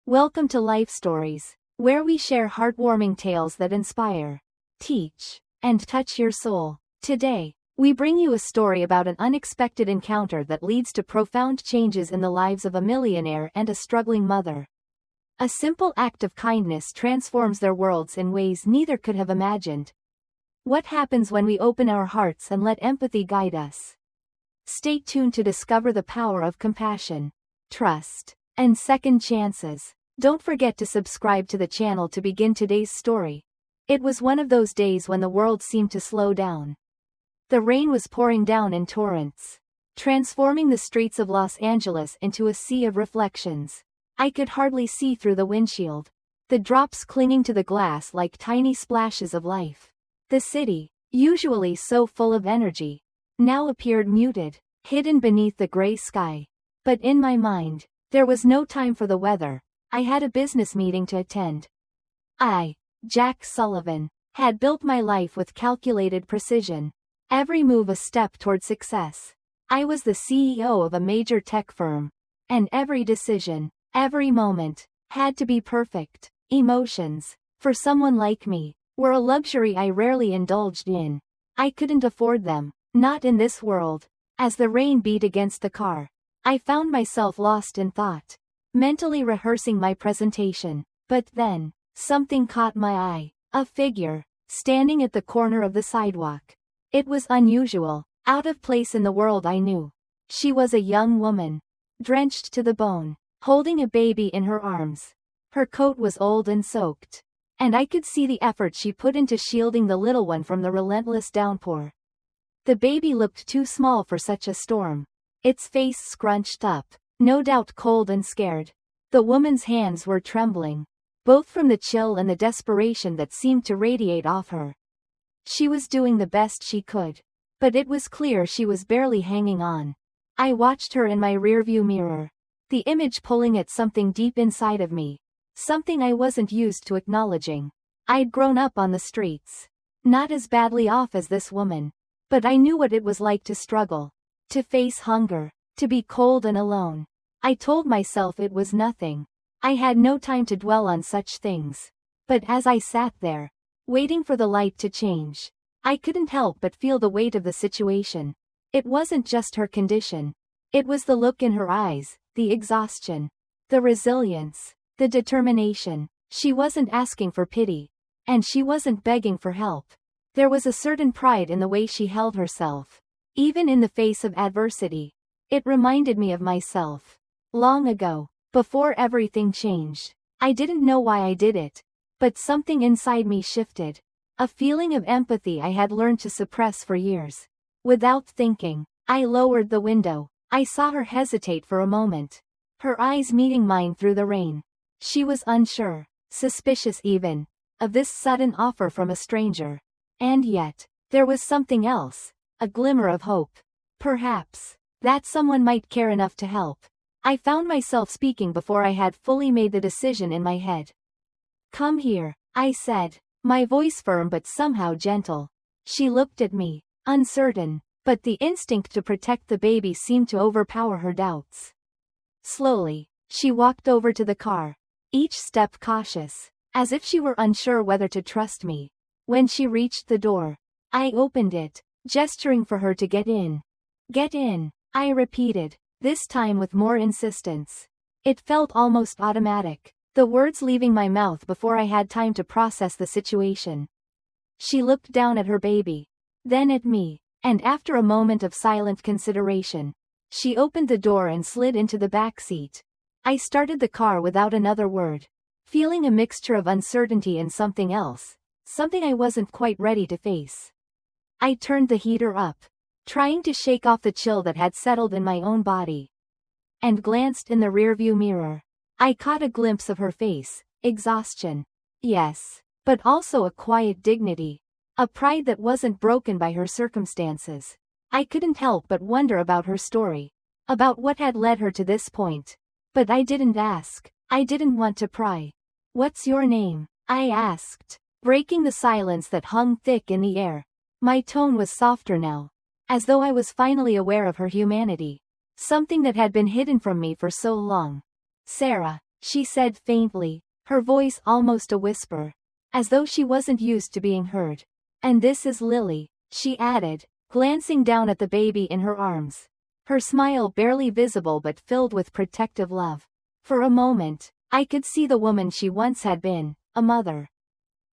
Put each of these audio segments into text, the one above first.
Welcome to Life Stories, where we share heartwarming tales that inspire, teach, and touch your soul. Today, we bring you a story about an unexpected encounter that leads to profound changes in the lives of a millionaire and a struggling mother. A simple act of kindness transforms their worlds in ways neither could have imagined. What happens when we open our hearts and let empathy guide us? Stay tuned to discover the power of compassion, trust, and second chances. Don't forget to subscribe to the channel to begin today's story. It was one of those days when the world seemed to slow down. The rain was pouring down in torrents, transforming the streets of Los Angeles into a sea of reflections. I could hardly see through the windshield, the drops clinging to the glass like tiny splashes of life. The city, usually so full of energy, now appeared muted, hidden beneath the gray sky. But in my mind, there was no time for the weather. I had a business meeting to attend. I, Jack Sullivan, had built my life with calculated precision, every move a step toward success. I was the CEO of a major tech firm, and every decision, every moment, had to be perfect. Emotions, for someone like me, were a luxury I rarely indulged in. I couldn't afford them, not in this world. As the rain beat against the car, I found myself lost in thought, mentally rehearsing my presentation. But then, something caught my eye. A figure, standing at the corner of the sidewalk. It was unusual, out of place in the world I knew. She was a young woman, drenched to the bone, holding a baby in her arms. Her coat was old and soaked, and I could see the effort she put into shielding the little one from the relentless downpour. The baby looked too small for such a storm, its face scrunched up, no doubt cold and scared. The woman's hands were trembling, both from the chill and the desperation that seemed to radiate off her. She was doing the best she could, but it was clear she was barely hanging on. I watched her in my rearview mirror, the image pulling at something deep inside of me, something I wasn't used to acknowledging. I'd grown up on the streets, not as badly off as this woman, but I knew what it was like to struggle, to face hunger, to be cold and alone. I told myself it was nothing. I had no time to dwell on such things. But as I sat there, waiting for the light to change, I couldn't help but feel the weight of the situation. It wasn't just her condition. It was the look in her eyes, the exhaustion, the resilience, the determination. She wasn't asking for pity, and she wasn't begging for help. There was a certain pride in the way she held herself, even in the face of adversity. It reminded me of myself. Long ago, before everything changed. I didn't know why I did it, but something inside me shifted. A feeling of empathy I had learned to suppress for years. Without thinking, I lowered the window. I saw her hesitate for a moment, her eyes meeting mine through the rain. She was unsure, suspicious even, of this sudden offer from a stranger. And yet, there was something else, a glimmer of hope. Perhaps, that someone might care enough to help. I found myself speaking before I had fully made the decision in my head. "Come here," I said, my voice firm but somehow gentle. She looked at me, uncertain, but the instinct to protect the baby seemed to overpower her doubts. Slowly, she walked over to the car, each step cautious, as if she were unsure whether to trust me. When she reached the door, I opened it, gesturing for her to get in. "Get in," I repeated, this time with more insistence. It felt almost automatic, the words leaving my mouth before I had time to process the situation. She looked down at her baby, then at me, and after a moment of silent consideration, she opened the door and slid into the back seat. I started the car without another word, feeling a mixture of uncertainty and something else, something I wasn't quite ready to face. I turned the heater up, trying to shake off the chill that had settled in my own body, and glanced in the rearview mirror. I caught a glimpse of her face, exhaustion. Yes, but also a quiet dignity, a pride that wasn't broken by her circumstances. I couldn't help but wonder about her story, about what had led her to this point. But I didn't ask. I didn't want to pry. "What's your name?" I asked, breaking the silence that hung thick in the air. My tone was softer now, as though I was finally aware of her humanity, something that had been hidden from me for so long. "Sarah," she said faintly, her voice almost a whisper, as though she wasn't used to being heard. And this is Lily, she added, glancing down at the baby in her arms. Her smile barely visible but filled with protective love. For a moment, I could see the woman she once had been, a mother.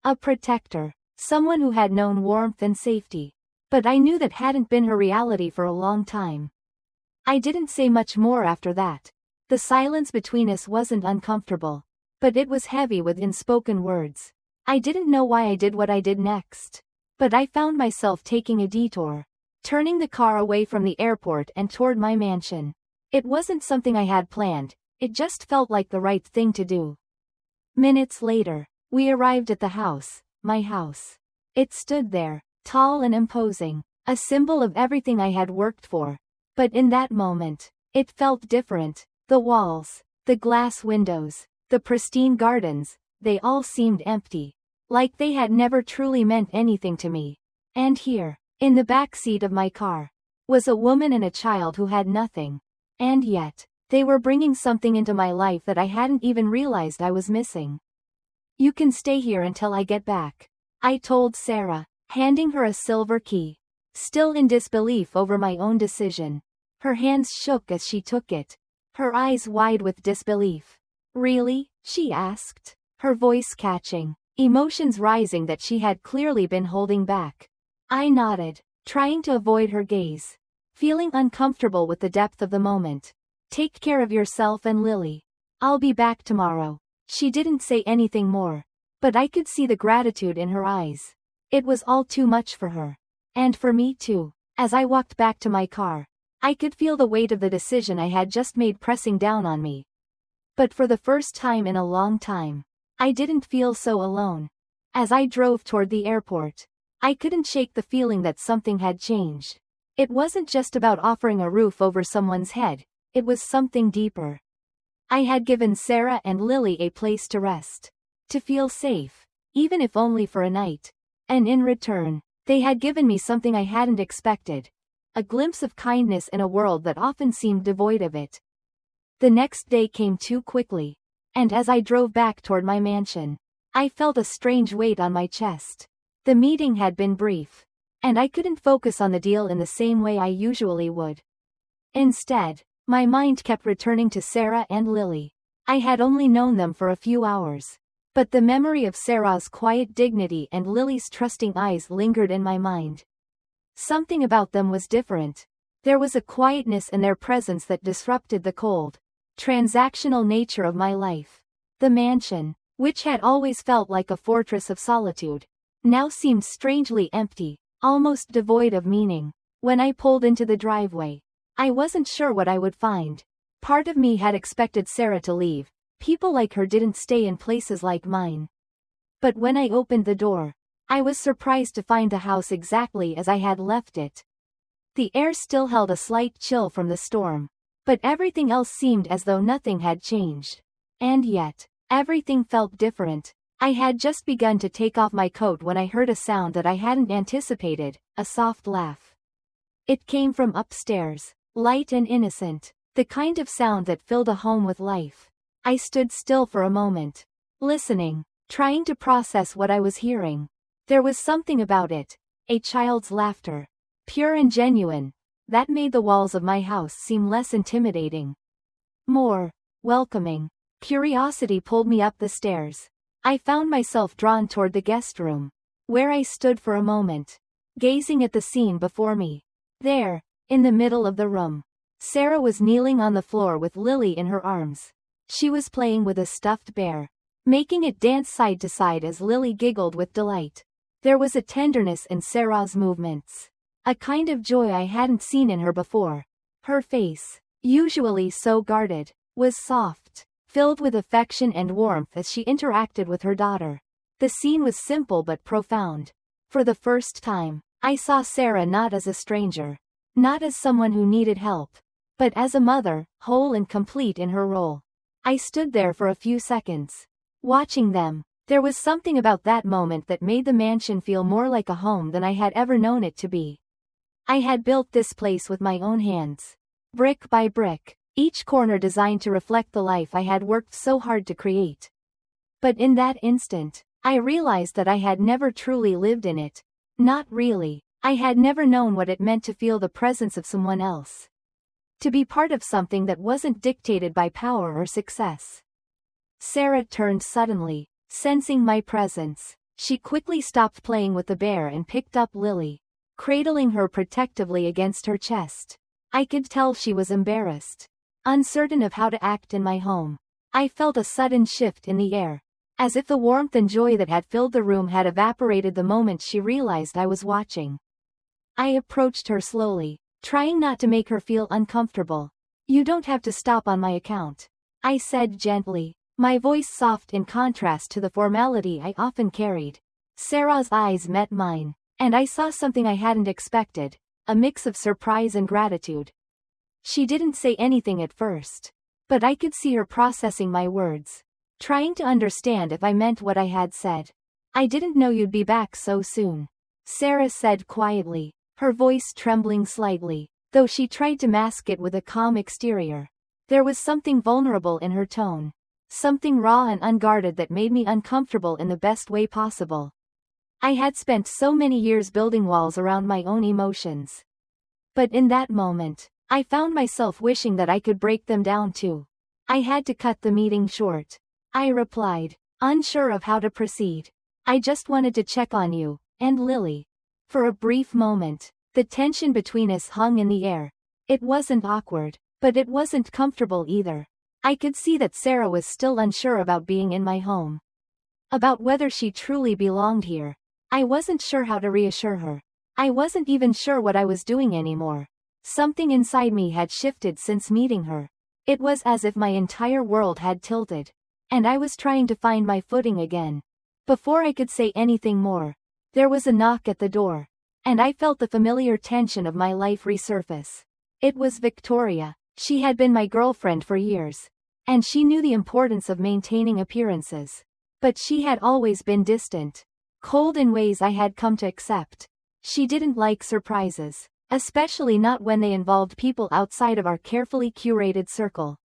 A protector. Someone who had known warmth and safety. But I knew that hadn't been her reality for a long time. I didn't say much more after that. The silence between us wasn't uncomfortable, but it was heavy with unspoken words. I didn't know why I did what I did next, but I found myself taking a detour, turning the car away from the airport and toward my mansion. It wasn't something I had planned, it just felt like the right thing to do. Minutes later, we arrived at the house, my house. It stood there, tall and imposing, a symbol of everything I had worked for. But in that moment, it felt different. The walls, the glass windows, the pristine gardens, they all seemed empty. Like they had never truly meant anything to me. And here, in the back seat of my car, was a woman and a child who had nothing. And yet, they were bringing something into my life that I hadn't even realized I was missing. You can stay here until I get back, I told Sarah, handing her a silver key. Still in disbelief over my own decision. Her hands shook as she took it, her eyes wide with disbelief. Really? She asked, her voice catching, emotions rising that she had clearly been holding back. I nodded, trying to avoid her gaze, feeling uncomfortable with the depth of the moment. Take care of yourself and Lily. I'll be back tomorrow. She didn't say anything more, but I could see the gratitude in her eyes. It was all too much for her. And for me too. As I walked back to my car, I could feel the weight of the decision I had just made pressing down on me. But for the first time in a long time, I didn't feel so alone. As I drove toward the airport, I couldn't shake the feeling that something had changed. It wasn't just about offering a roof over someone's head, it was something deeper. I had given Sarah and Lily a place to rest, to feel safe, even if only for a night. And in return, they had given me something I hadn't expected. A glimpse of kindness in a world that often seemed devoid of it. The next day came too quickly, and as I drove back toward my mansion, I felt a strange weight on my chest. The meeting had been brief, and I couldn't focus on the deal in the same way I usually would. Instead, my mind kept returning to Sarah and Lily. I had only known them for a few hours, but the memory of Sarah's quiet dignity and Lily's trusting eyes lingered in my mind. Something about them was different. There was a quietness in their presence that disrupted the cold, transactional nature of my life. The mansion, which had always felt like a fortress of solitude, now seemed strangely empty, almost devoid of meaning. When I pulled into the driveway, I wasn't sure what I would find. Part of me had expected Sarah to leave. People like her didn't stay in places like mine. But when I opened the door, I was surprised to find the house exactly as I had left it. The air still held a slight chill from the storm, but everything else seemed as though nothing had changed. And yet, everything felt different. I had just begun to take off my coat when I heard a sound that I hadn't anticipated, a soft laugh. It came from upstairs, light and innocent, the kind of sound that filled a home with life. I stood still for a moment, listening, trying to process what I was hearing. There was something about it, a child's laughter, pure and genuine, that made the walls of my house seem less intimidating, more welcoming. Curiosity pulled me up the stairs. I found myself drawn toward the guest room, where I stood for a moment, gazing at the scene before me. There, in the middle of the room, Sarah was kneeling on the floor with Lily in her arms. She was playing with a stuffed bear, making it dance side to side as Lily giggled with delight. There was a tenderness in Sarah's movements, a kind of joy I hadn't seen in her before. Her face, usually so guarded, was soft, filled with affection and warmth as she interacted with her daughter. The scene was simple but profound. For the first time, I saw Sarah not as a stranger, not as someone who needed help, but as a mother, whole and complete in her role. I stood there for a few seconds, watching them. There was something about that moment that made the mansion feel more like a home than I had ever known it to be. I had built this place with my own hands, brick by brick, each corner designed to reflect the life I had worked so hard to create. But in that instant, I realized that I had never truly lived in it. Not really. I had never known what it meant to feel the presence of someone else. To be part of something that wasn't dictated by power or success. Sarah turned suddenly, sensing my presence. She quickly stopped playing with the bear and picked up Lily, cradling her protectively against her chest. I could tell she was embarrassed, uncertain of how to act in my home. I felt a sudden shift in the air, as if the warmth and joy that had filled the room had evaporated the moment she realized I was watching. I approached her slowly, trying not to make her feel uncomfortable. "You don't have to stop on my account," I said gently, my voice soft in contrast to the formality I often carried. Sarah's eyes met mine, and I saw something I hadn't expected, a mix of surprise and gratitude. She didn't say anything at first, but I could see her processing my words, trying to understand if I meant what I had said. "I didn't know you'd be back so soon," Sarah said quietly, her voice trembling slightly, though she tried to mask it with a calm exterior. There was something vulnerable in her tone, something raw and unguarded that made me uncomfortable in the best way possible. I had spent so many years building walls around my own emotions. But in that moment, I found myself wishing that I could break them down too. I had to cut the meeting short. I replied, unsure of how to proceed. "I just wanted to check on you, and Lily." For a brief moment, the tension between us hung in the air. It wasn't awkward, but it wasn't comfortable either. I could see that Sarah was still unsure about being in my home, about whether she truly belonged here. I wasn't sure how to reassure her. I wasn't even sure what I was doing anymore. Something inside me had shifted since meeting her. It was as if my entire world had tilted, and I was trying to find my footing again. Before I could say anything more, there was a knock at the door, and I felt the familiar tension of my life resurface. It was Victoria. She had been my girlfriend for years, and she knew the importance of maintaining appearances. But she had always been distant, cold in ways I had come to accept. She didn't like surprises, especially not when they involved people outside of our carefully curated circle.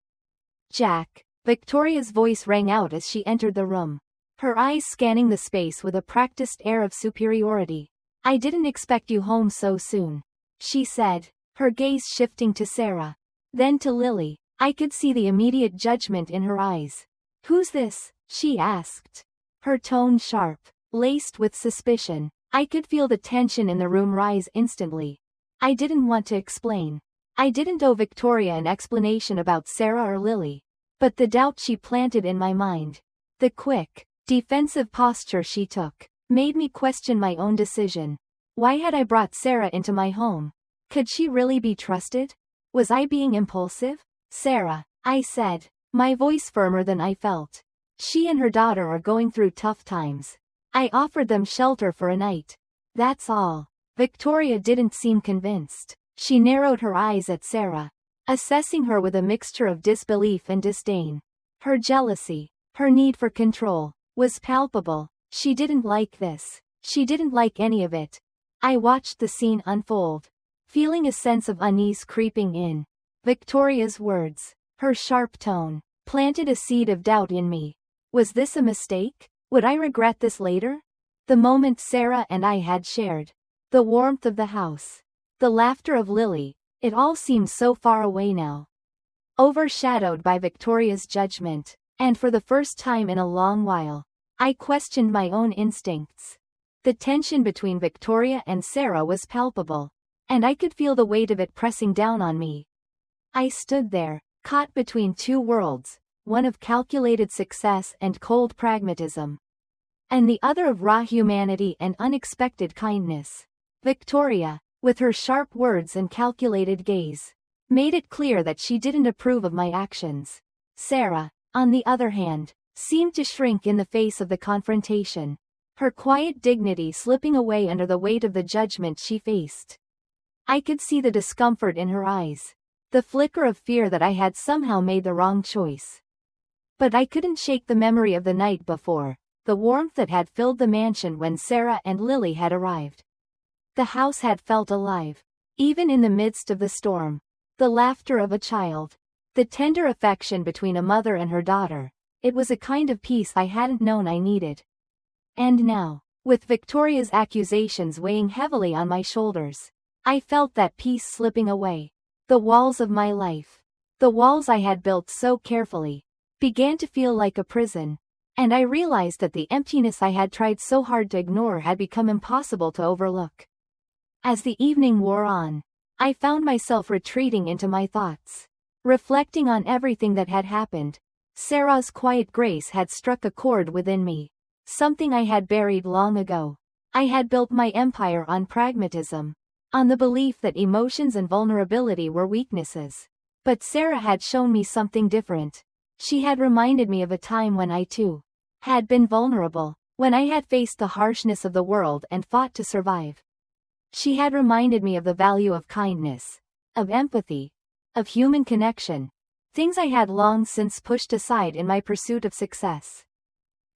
"Jack," Victoria's voice rang out as she entered the room, her eyes scanning the space with a practiced air of superiority. "I didn't expect you home so soon," she said, her gaze shifting to Sarah, then to Lily. I could see the immediate judgment in her eyes. "Who's this?" she asked, her tone sharp, laced with suspicion. I could feel the tension in the room rise instantly. I didn't want to explain. I didn't owe Victoria an explanation about Sarah or Lily. But the doubt she planted in my mind, the quick, defensive posture she took, made me question my own decision. Why had I brought Sarah into my home? Could she really be trusted? Was I being impulsive? "Sarah," I said, my voice firmer than I felt. "She and her daughter are going through tough times. I offered them shelter for a night. That's all." Victoria didn't seem convinced. She narrowed her eyes at Sarah, assessing her with a mixture of disbelief and disdain. Her jealousy, her need for control, was palpable. She didn't like this. She didn't like any of it. I watched the scene unfold, feeling a sense of unease creeping in. Victoria's words, her sharp tone, planted a seed of doubt in me. Was this a mistake? Would I regret this later? The moment Sarah and I had shared, the warmth of the house, the laughter of Lily, it all seemed so far away now. Overshadowed by Victoria's judgment, and for the first time in a long while, I questioned my own instincts. The tension between Victoria and Sarah was palpable, and I could feel the weight of it pressing down on me. I stood there, caught between two worlds, one of calculated success and cold pragmatism, and the other of raw humanity and unexpected kindness. Victoria, with her sharp words and calculated gaze, made it clear that she didn't approve of my actions. Sarah, on the other hand, seemed to shrink in the face of the confrontation, her quiet dignity slipping away under the weight of the judgment she faced. I could see the discomfort in her eyes, the flicker of fear that I had somehow made the wrong choice. But I couldn't shake the memory of the night before, the warmth that had filled the mansion when Sarah and Lily had arrived. The house had felt alive, even in the midst of the storm. The laughter of a child, The tender affection between a mother and her daughter. It was a kind of peace I hadn't known I needed. And now, with Victoria's accusations weighing heavily on my shoulders, I felt that peace slipping away. The walls of my life, the walls I had built so carefully, began to feel like a prison, and I realized that the emptiness I had tried so hard to ignore had become impossible to overlook. As the evening wore on, I found myself retreating into my thoughts, reflecting on everything that had happened. Sarah's quiet grace had struck a chord within me, something I had buried long ago. I had built my empire on pragmatism, on the belief that emotions and vulnerability were weaknesses. But Sarah had shown me something different. She had reminded me of a time when I too had been vulnerable, when I had faced the harshness of the world and fought to survive. She had reminded me of the value of kindness, of empathy, of human connection, things I had long since pushed aside in my pursuit of success.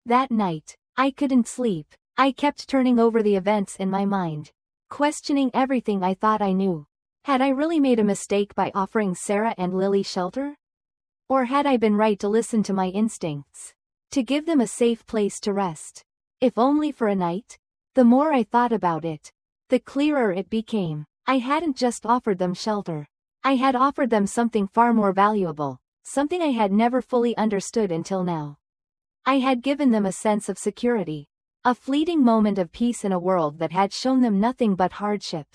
That night, I couldn't sleep. I kept turning over the events in my mind, questioning everything I thought I knew. Had I really made a mistake by offering Sarah and Lily shelter? Or had I been right to listen to my instincts, to give them a safe place to rest, if only for a night? The more I thought about it, the clearer it became. I hadn't just offered them shelter. I had offered them something far more valuable, something I had never fully understood until now. I had given them a sense of security, a fleeting moment of peace in a world that had shown them nothing but hardship.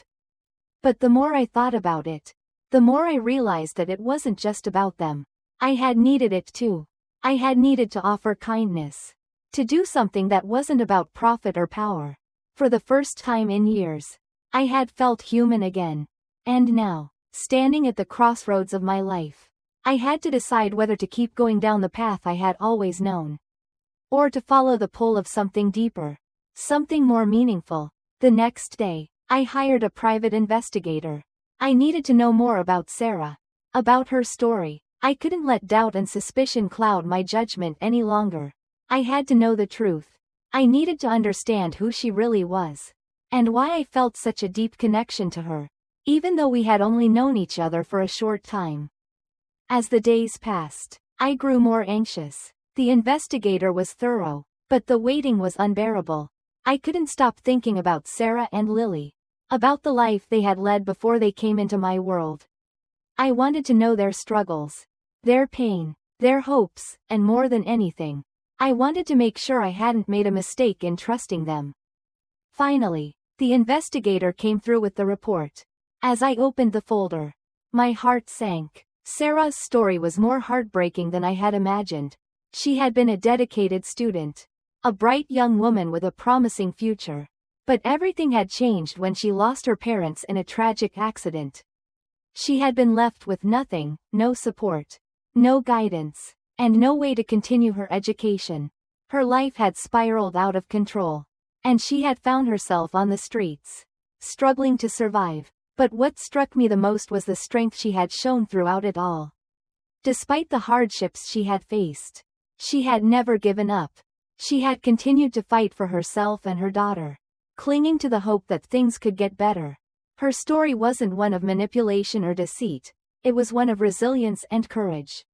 But the more I thought about it, the more I realized that it wasn't just about them. I had needed it too. I had needed to offer kindness, to do something that wasn't about profit or power. For the first time in years, I had felt human again. And now, standing at the crossroads of my life, I had to decide whether to keep going down the path I had always known, or to follow the pull of something deeper, something more meaningful. The next day, I hired a private investigator. I needed to know more about Sarah, about her story. I couldn't let doubt and suspicion cloud my judgment any longer. I had to know the truth. I needed to understand who she really was, and why I felt such a deep connection to her, even though we had only known each other for a short time. As the days passed, I grew more anxious. The investigator was thorough, but the waiting was unbearable. I couldn't stop thinking about Sarah and Lily, about the life they had led before they came into my world. I wanted to know their struggles, their pain, their hopes, and more than anything, I wanted to make sure I hadn't made a mistake in trusting them. Finally, the investigator came through with the report. As I opened the folder, my heart sank. Sarah's story was more heartbreaking than I had imagined. She had been a dedicated student, a bright young woman with a promising future. But everything had changed when she lost her parents in a tragic accident. She had been left with nothing, no support, no guidance, and no way to continue her education. Her life had spiraled out of control, and she had found herself on the streets, struggling to survive. But what struck me the most was the strength she had shown throughout it all. Despite the hardships she had faced, she had never given up. She had continued to fight for herself and her daughter, clinging to the hope that things could get better. Her story wasn't one of manipulation or deceit, it was one of resilience and courage.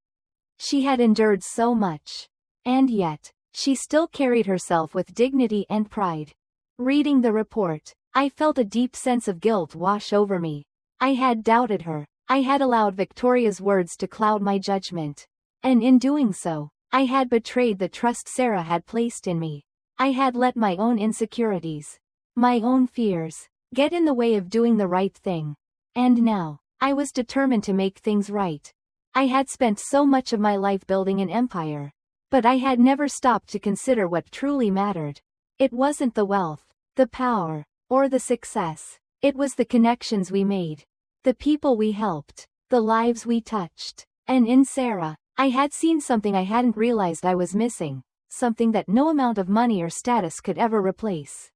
She had endured so much, and yet, she still carried herself with dignity and pride. Reading the report, I felt a deep sense of guilt wash over me. I had doubted her. I had allowed Victoria's words to cloud my judgment. And in doing so, I had betrayed the trust Sarah had placed in me. I had let my own insecurities, my own fears, get in the way of doing the right thing. And now, I was determined to make things right. I had spent so much of my life building an empire, but I had never stopped to consider what truly mattered. It wasn't the wealth, the power, or the success. It was the connections we made, the people we helped, the lives we touched. And in Sarah, I had seen something I hadn't realized I was missing, something that no amount of money or status could ever replace.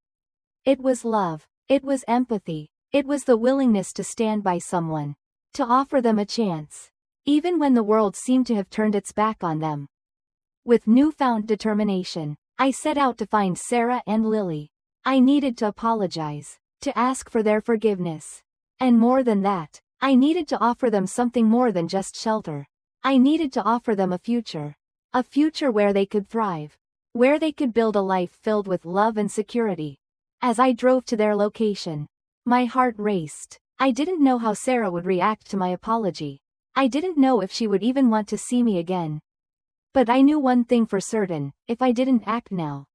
It was love. It was empathy. It was the willingness to stand by someone, to offer them a chance, even when the world seemed to have turned its back on them. With newfound determination, I set out to find Sarah and Lily. I needed to apologize, to ask for their forgiveness. And more than that, I needed to offer them something more than just shelter. I needed to offer them a future. A future where they could thrive. Where they could build a life filled with love and security. As I drove to their location, my heart raced. I didn't know how Sarah would react to my apology. I didn't know if she would even want to see me again. But I knew one thing for certain: if I didn't act now,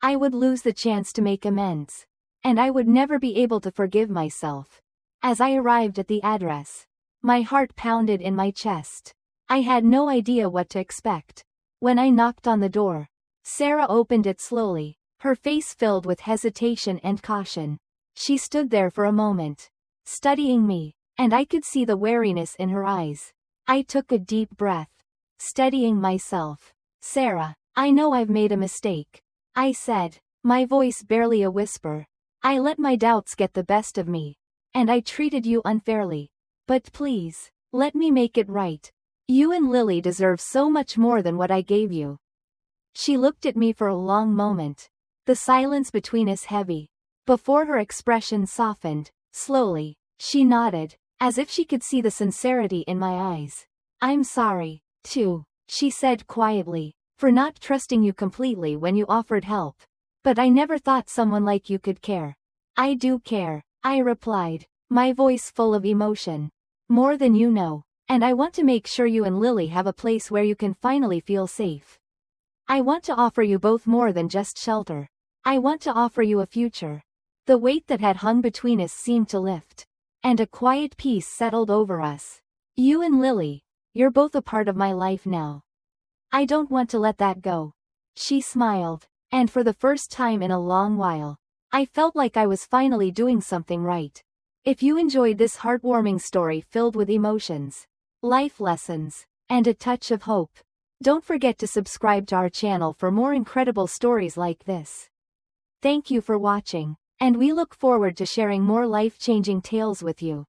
I would lose the chance to make amends. And I would never be able to forgive myself. As I arrived at the address, my heart pounded in my chest. I had no idea what to expect. When I knocked on the door, Sarah opened it slowly, her face filled with hesitation and caution. She stood there for a moment, studying me, and I could see the wariness in her eyes. I took a deep breath, steadying myself. "Sarah, I know I've made a mistake," I said, my voice barely a whisper. "I let my doubts get the best of me, and I treated you unfairly. But please, let me make it right. You and Lily deserve so much more than what I gave you." She looked at me for a long moment. The silence between us heavy. Before her expression softened, slowly, she nodded, as if she could see the sincerity in my eyes. "I'm sorry, too," she said quietly, "for not trusting you completely when you offered help. But I never thought someone like you could care." "I do care," I replied, my voice full of emotion. "More than you know. And I want to make sure you and Lily have a place where you can finally feel safe. I want to offer you both more than just shelter. I want to offer you a future." The weight that had hung between us seemed to lift, and a quiet peace settled over us. "You and Lily, you're both a part of my life now. I don't want to let that go." She smiled, and for the first time in a long while, I felt like I was finally doing something right. If you enjoyed this heartwarming story filled with emotions, life lessons, and a touch of hope, don't forget to subscribe to our channel for more incredible stories like this. Thank you for watching, and we look forward to sharing more life-changing tales with you.